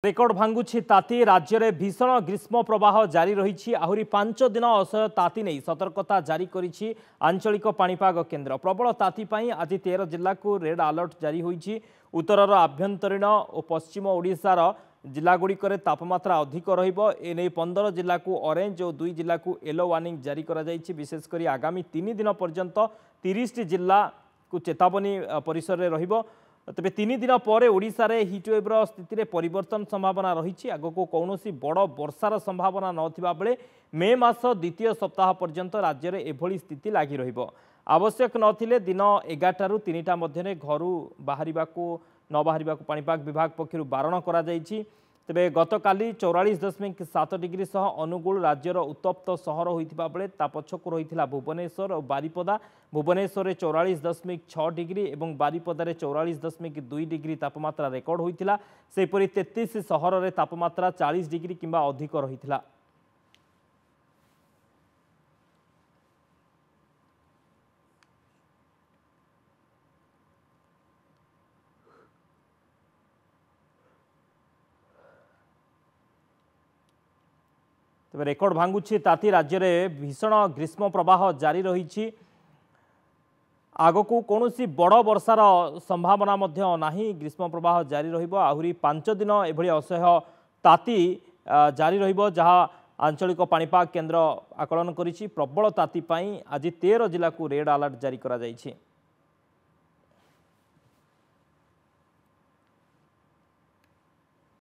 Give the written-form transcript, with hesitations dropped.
Record भांगुछि ताती राज्य में भीषण ग्रीष्म प्रवाह जारी रही आहरी 5 दिन असह्य ताती नहीं सतर्कता जारी करिछि आंचलिक पाणीपाग केन्द्र। प्रबल ताती पई आज 13 जिला को रेड अलर्ट जारी होइछि। उत्तरर आभ्यंतरीण और पश्चिम ओडिशार जिलागुड़िकर तापमात्रा अधिक रहिबो। एने 15 जिला को ऑरेंज और 2 जिला को येलो वार्निंग जारी करा जाइछि। विशेषकर आगामी 3 दिन पर्यंत 30 जिला को चेतावनी परिसर में रहिबो। तेज 3 दिन पर ओडिशा रे हिटवेव्र स्थिति रे परिवर्तन संभावना रही। आग को कौन बड़ वर्षार संभावना नथिबा बेले मे मास द्वितीय सप्ताह पर्यंत राज्य में एभली स्थिति लगी रहिबो। आवश्यक नथिले दिन 11 ରୁ 3टा मध्य घर बाहर न बाहर पाणीपाग विभाग पक्षर बारण करा जाइछि। तेबे गतकाली 44.7 डिग्री सह अनुगुल राज्यर उत्तप्त सहर होइतिबा बेले ता पछकु रहिथिला भुवनेश्वर और बारिपदा। भुवनेश्वर में 44.6 डिग्री और बारिपदा 44.2 डिग्री तापमात्रा रेकर्ड होइतिला। सेपरि 33 सहर में तापमात्रा 40 डिग्री किंबा अधिक रहिथिला। तेज रेकर्ड भांगुछि ताती राज्य में भीषण ग्रीष्म प्रवाह जारी रही। आगकू कौन बड़ वर्षार संभावना नहीं। ग्रीष्म प्रवाह जारी रहिबो। आहुरी 5 दिन एभली असह्य ताती जारी रहिबो जहाँ आंचलिक पाणीपाग केन्द्र आकलन करिछि। प्रबल ताती पई आज 13 जिला को रेड अलर्ट जारी करा जाइछि।